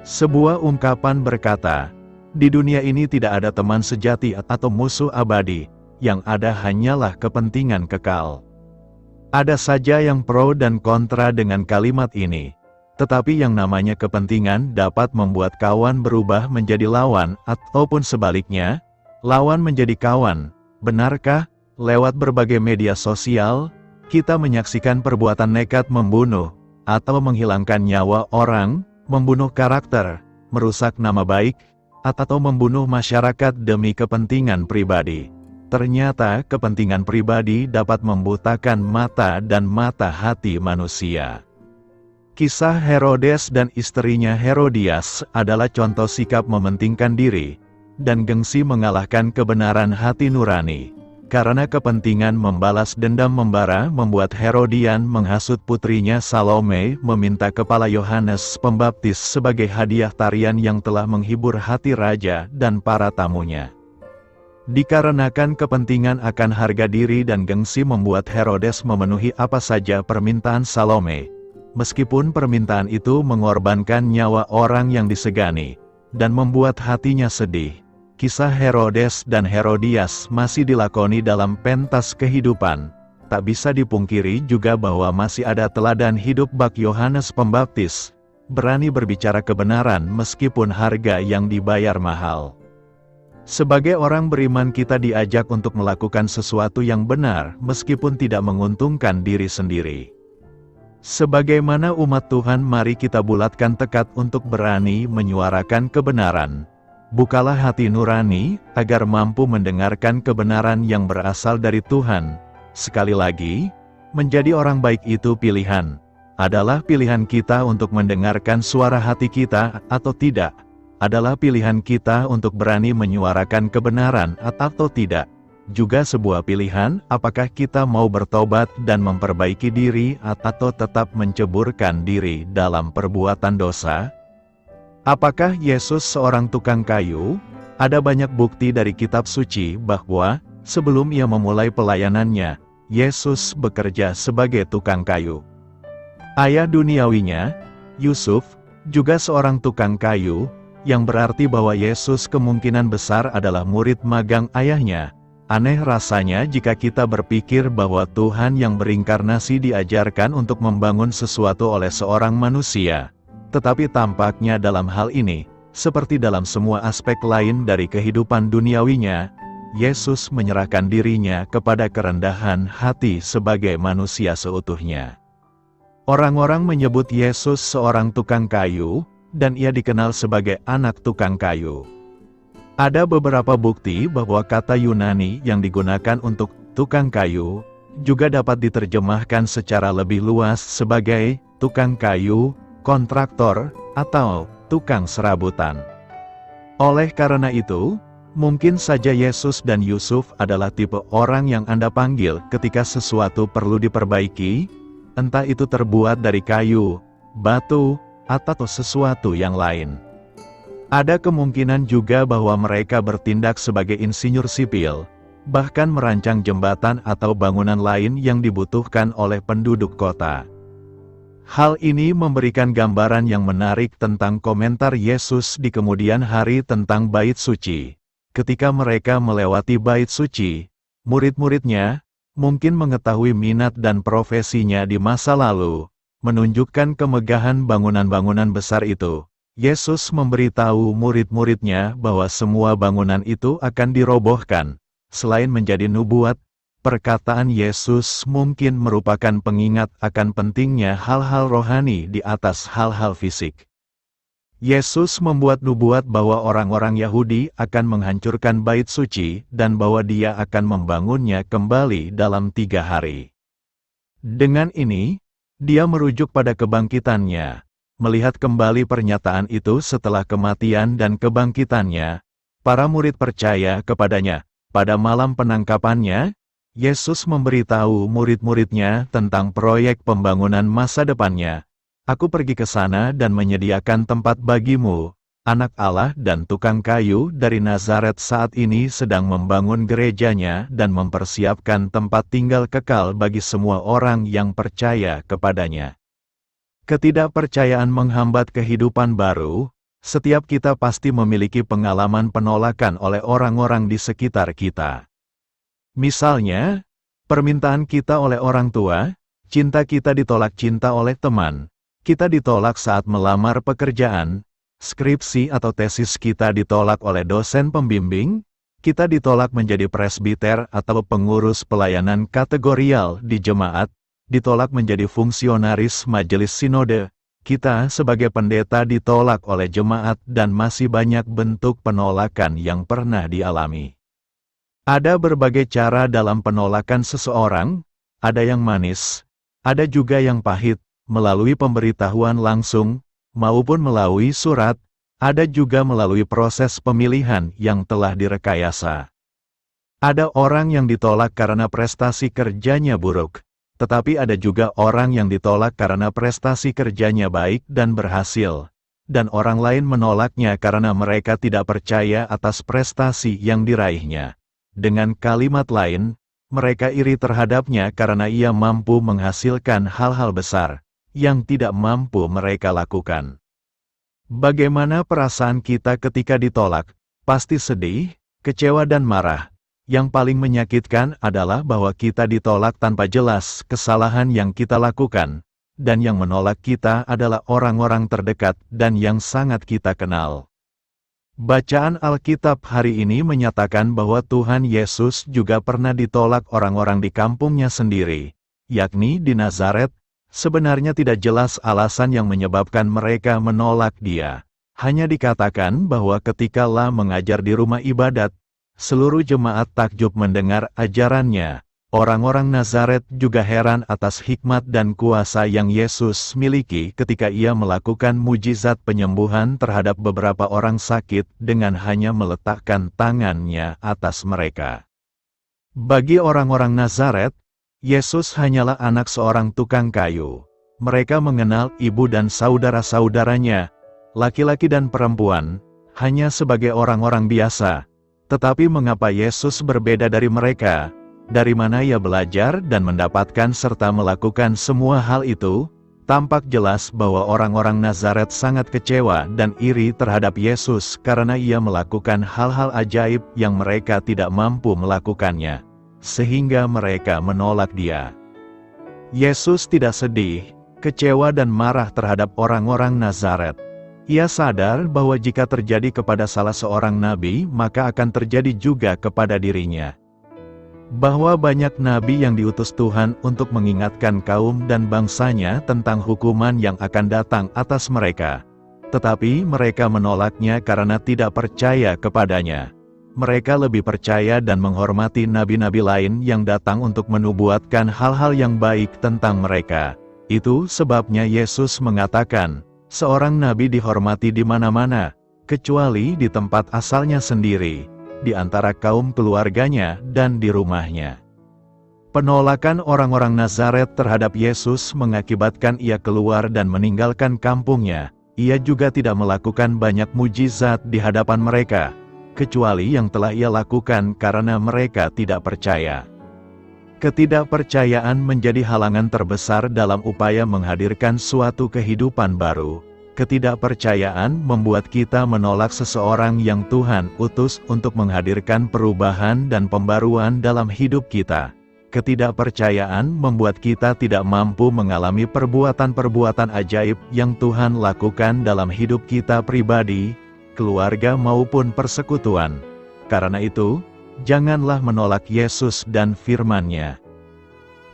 Sebuah ungkapan berkata, "Di dunia ini tidak ada teman sejati atau musuh abadi, yang ada hanyalah kepentingan kekal." Ada saja yang pro dan kontra dengan kalimat ini. Tetapi yang namanya kepentingan dapat membuat kawan berubah menjadi lawan, ataupun sebaliknya, lawan menjadi kawan. Benarkah, lewat berbagai media sosial, kita menyaksikan perbuatan nekat membunuh, atau menghilangkan nyawa orang, membunuh karakter, merusak nama baik, atau membunuh masyarakat demi kepentingan pribadi? Ternyata kepentingan pribadi dapat membutakan mata dan mata hati manusia. Kisah Herodes dan istrinya Herodias adalah contoh sikap mementingkan diri, dan gengsi mengalahkan kebenaran hati nurani. Karena kepentingan membalas dendam membara membuat Herodian menghasut putrinya Salome meminta kepala Yohanes Pembaptis sebagai hadiah tarian yang telah menghibur hati raja dan para tamunya. Dikarenakan kepentingan akan harga diri dan gengsi membuat Herodes memenuhi apa saja permintaan Salome, meskipun permintaan itu mengorbankan nyawa orang yang disegani, dan membuat hatinya sedih. Kisah Herodes dan Herodias masih dilakoni dalam pentas kehidupan. Tak bisa dipungkiri juga bahwa masih ada teladan hidup bak Yohanes Pembaptis, berani berbicara kebenaran meskipun harga yang dibayar mahal. Sebagai orang beriman kita diajak untuk melakukan sesuatu yang benar meskipun tidak menguntungkan diri sendiri. Sebagaimana umat Tuhan, mari kita bulatkan tekad untuk berani menyuarakan kebenaran. Bukalah hati nurani agar mampu mendengarkan kebenaran yang berasal dari Tuhan. Sekali lagi, menjadi orang baik itu pilihan. Adalah pilihan kita untuk mendengarkan suara hati kita atau tidak. Adalah pilihan kita untuk berani menyuarakan kebenaran atau tidak. Juga sebuah pilihan, apakah kita mau bertobat dan memperbaiki diri atau tetap menceburkan diri dalam perbuatan dosa? Apakah Yesus seorang tukang kayu? Ada banyak bukti dari kitab suci bahwa, sebelum ia memulai pelayanannya, Yesus bekerja sebagai tukang kayu. Ayah duniawinya, Yusuf, juga seorang tukang kayu, yang berarti bahwa Yesus kemungkinan besar adalah murid magang ayahnya. Aneh rasanya jika kita berpikir bahwa Tuhan yang berinkarnasi diajarkan untuk membangun sesuatu oleh seorang manusia. Tetapi tampaknya dalam hal ini, seperti dalam semua aspek lain dari kehidupan duniawinya, Yesus menyerahkan dirinya kepada kerendahan hati sebagai manusia seutuhnya. Orang-orang menyebut Yesus seorang tukang kayu, dan ia dikenal sebagai anak tukang kayu. Ada beberapa bukti bahwa kata Yunani yang digunakan untuk tukang kayu, juga dapat diterjemahkan secara lebih luas sebagai tukang kayu, kontraktor, atau tukang serabutan. Oleh karena itu, mungkin saja Yesus dan Yusuf adalah tipe orang yang Anda panggil ketika sesuatu perlu diperbaiki, entah itu terbuat dari kayu, batu, atau sesuatu yang lain. Ada kemungkinan juga bahwa mereka bertindak sebagai insinyur sipil, bahkan merancang jembatan atau bangunan lain yang dibutuhkan oleh penduduk kota. Hal ini memberikan gambaran yang menarik tentang komentar Yesus di kemudian hari tentang bait suci. ketika mereka melewati bait suci, murid-muridnya mungkin mengetahui minat dan profesinya di masa lalu, menunjukkan kemegahan bangunan-bangunan besar itu. Yesus memberitahu murid-muridnya bahwa semua bangunan itu akan dirobohkan. Selain menjadi nubuat, perkataan Yesus mungkin merupakan pengingat akan pentingnya hal-hal rohani di atas hal-hal fisik. Yesus membuat nubuat bahwa orang-orang Yahudi akan menghancurkan bait suci dan bahwa Dia akan membangunnya kembali dalam 3 hari. Dengan ini, Dia merujuk pada kebangkitannya. Melihat kembali pernyataan itu setelah kematian dan kebangkitannya, para murid percaya kepadanya. Pada malam penangkapannya, Yesus memberitahu murid-muridnya tentang proyek pembangunan masa depannya. Aku pergi ke sana dan menyediakan tempat bagimu. Anak Allah dan tukang kayu dari Nazaret saat ini sedang membangun gerejanya dan mempersiapkan tempat tinggal kekal bagi semua orang yang percaya kepadanya. Ketidakpercayaan menghambat kehidupan baru. Setiap kita pasti memiliki pengalaman penolakan oleh orang-orang di sekitar kita. Misalnya, permintaan kita oleh orang tua, cinta kita ditolak cinta oleh teman, kita ditolak saat melamar pekerjaan, skripsi atau tesis kita ditolak oleh dosen pembimbing, kita ditolak menjadi presbiter atau pengurus pelayanan kategorial di jemaat, ditolak menjadi fungsionaris majelis sinode, kita sebagai pendeta ditolak oleh jemaat dan masih banyak bentuk penolakan yang pernah dialami. Ada berbagai cara dalam penolakan seseorang, ada yang manis, ada juga yang pahit, melalui pemberitahuan langsung, maupun melalui surat, ada juga melalui proses pemilihan yang telah direkayasa. Ada orang yang ditolak karena prestasi kerjanya buruk, tetapi ada juga orang yang ditolak karena prestasi kerjanya baik dan berhasil, dan orang lain menolaknya karena mereka tidak percaya atas prestasi yang diraihnya. Dengan kalimat lain, mereka iri terhadapnya karena ia mampu menghasilkan hal-hal besar yang tidak mampu mereka lakukan. Bagaimana perasaan kita ketika ditolak? Pasti sedih, kecewa dan marah. Yang paling menyakitkan adalah bahwa kita ditolak tanpa jelas kesalahan yang kita lakukan, dan yang menolak kita adalah orang-orang terdekat dan yang sangat kita kenal. Bacaan Alkitab hari ini menyatakan bahwa Tuhan Yesus juga pernah ditolak orang-orang di kampungnya sendiri, yakni di Nazaret. Sebenarnya tidak jelas alasan yang menyebabkan mereka menolak Dia. Hanya dikatakan bahwa ketika Allah mengajar di rumah ibadat, seluruh jemaat takjub mendengar ajarannya. Orang-orang Nazaret juga heran atas hikmat dan kuasa yang Yesus miliki ketika Ia melakukan mujizat penyembuhan terhadap beberapa orang sakit dengan hanya meletakkan tangannya atas mereka. Bagi orang-orang Nazaret, Yesus hanyalah anak seorang tukang kayu. Mereka mengenal ibu dan saudara-saudaranya, laki-laki dan perempuan, hanya sebagai orang-orang biasa. Tetapi mengapa Yesus berbeda dari mereka? Dari mana Ia belajar dan mendapatkan serta melakukan semua hal itu? Tampak jelas bahwa orang-orang Nazaret sangat kecewa dan iri terhadap Yesus karena Ia melakukan hal-hal ajaib yang mereka tidak mampu melakukannya, sehingga mereka menolak Dia. Yesus tidak sedih, kecewa dan marah terhadap orang-orang Nazaret. Ia sadar bahwa jika terjadi kepada salah seorang nabi, maka akan terjadi juga kepada dirinya. Bahwa banyak nabi yang diutus Tuhan untuk mengingatkan kaum dan bangsanya tentang hukuman yang akan datang atas mereka. Tetapi mereka menolaknya karena tidak percaya kepadanya. Mereka lebih percaya dan menghormati nabi-nabi lain yang datang untuk menubuatkan hal-hal yang baik tentang mereka. Itu sebabnya Yesus mengatakan, seorang nabi dihormati di mana-mana, kecuali di tempat asalnya sendiri, di antara kaum keluarganya dan di rumahnya. Penolakan orang-orang Nazaret terhadap Yesus mengakibatkan Ia keluar dan meninggalkan kampungnya. Ia juga tidak melakukan banyak mujizat di hadapan mereka, kecuali yang telah Ia lakukan karena mereka tidak percaya. Ketidakpercayaan menjadi halangan terbesar dalam upaya menghadirkan suatu kehidupan baru. Ketidakpercayaan membuat kita menolak seseorang yang Tuhan utus untuk menghadirkan perubahan dan pembaruan dalam hidup kita. Ketidakpercayaan membuat kita tidak mampu mengalami perbuatan-perbuatan ajaib yang Tuhan lakukan dalam hidup kita pribadi, keluarga maupun persekutuan. Karena itu, janganlah menolak Yesus dan firman-Nya.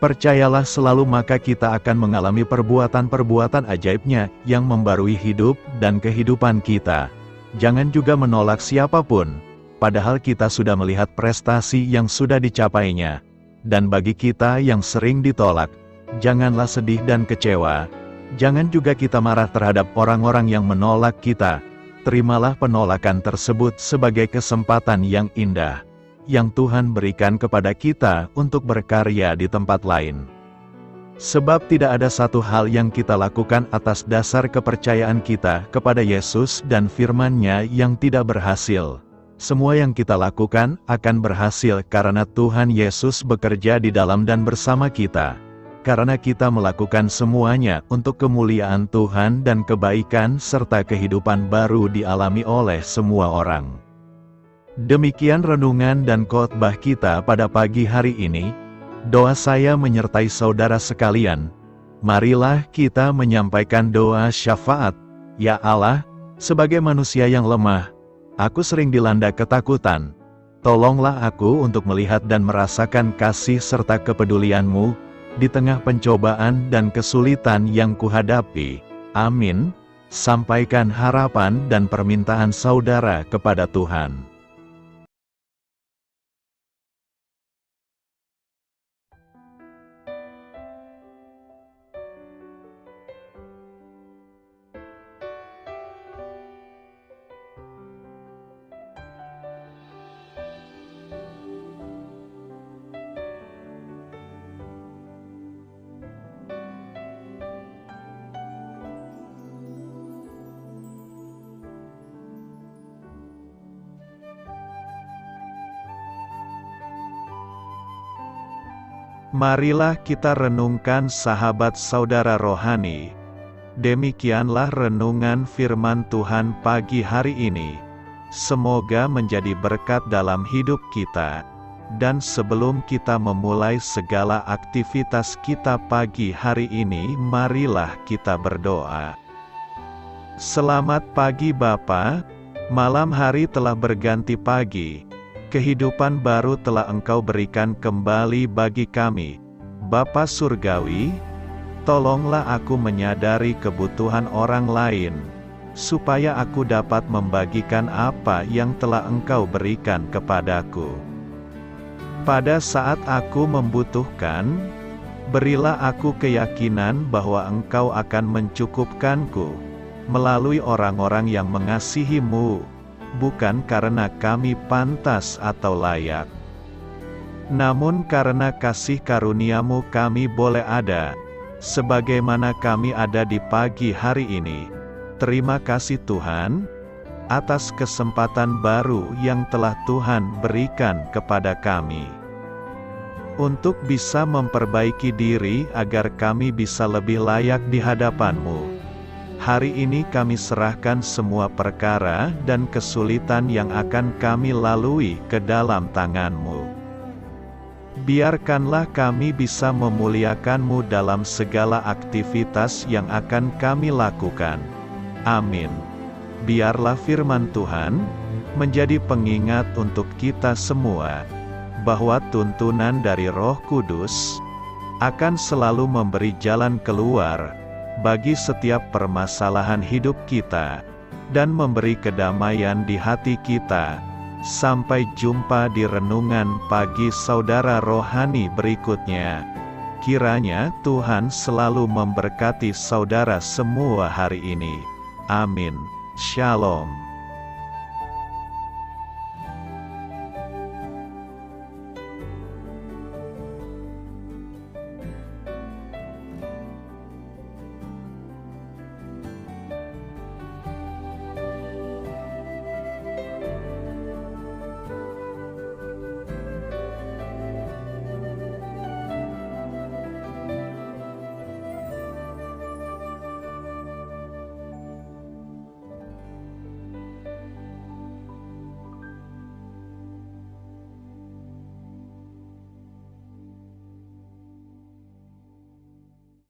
Percayalah selalu, maka kita akan mengalami perbuatan-perbuatan ajaib-Nya yang membarui hidup dan kehidupan kita. Jangan juga menolak siapapun, padahal kita sudah melihat prestasi yang sudah dicapainya. Dan bagi kita yang sering ditolak, janganlah sedih dan kecewa. Jangan juga kita marah terhadap orang-orang yang menolak kita. Terimalah penolakan tersebut sebagai kesempatan yang indah yang Tuhan berikan kepada kita untuk berkarya di tempat lain. Sebab tidak ada satu hal yang kita lakukan atas dasar kepercayaan kita kepada Yesus dan firman-Nya yang tidak berhasil. Semua yang kita lakukan akan berhasil karena Tuhan Yesus bekerja di dalam dan bersama kita. Karena kita melakukan semuanya untuk kemuliaan Tuhan dan kebaikan serta kehidupan baru dialami oleh semua orang. Demikian renungan dan khotbah kita pada pagi hari ini. Doa saya menyertai saudara sekalian. Marilah kita menyampaikan doa syafaat. Ya Allah, sebagai manusia yang lemah, aku sering dilanda ketakutan. Tolonglah aku untuk melihat dan merasakan kasih serta kepedulian-Mu di tengah pencobaan dan kesulitan yang kuhadapi. Amin. Sampaikan harapan dan permintaan saudara kepada Tuhan. Marilah kita renungkan sahabat saudara rohani. Demikianlah renungan firman Tuhan pagi hari ini. Semoga menjadi berkat dalam hidup kita. Dan sebelum kita memulai segala aktivitas kita pagi hari ini, marilah kita berdoa. Selamat pagi Bapa, malam hari telah berganti pagi. Kehidupan baru telah Engkau berikan kembali bagi kami. Bapa Surgawi, tolonglah aku menyadari kebutuhan orang lain, supaya aku dapat membagikan apa yang telah Engkau berikan kepadaku. Pada saat aku membutuhkan, berilah aku keyakinan bahwa Engkau akan mencukupkanku, melalui orang-orang yang mengasihi-Mu, bukan karena kami pantas atau layak, namun karena kasih karunia-Mu kami boleh ada, sebagaimana kami ada di pagi hari ini. Terima kasih Tuhan, atas kesempatan baru yang telah Tuhan berikan kepada kami, untuk bisa memperbaiki diri agar kami bisa lebih layak di hadapan-Mu. Hari ini kami serahkan semua perkara dan kesulitan yang akan kami lalui ke dalam tangan-Mu. Biarkanlah kami bisa memuliakan-Mu dalam segala aktivitas yang akan kami lakukan. Amin. Biarlah firman Tuhan menjadi pengingat untuk kita semua, bahwa tuntunan dari Roh Kudus akan selalu memberi jalan keluar bagi setiap permasalahan hidup kita, dan memberi kedamaian di hati kita. Sampai jumpa di renungan pagi saudara rohani berikutnya. Kiranya Tuhan selalu memberkati saudara semua hari ini. Amin. Shalom.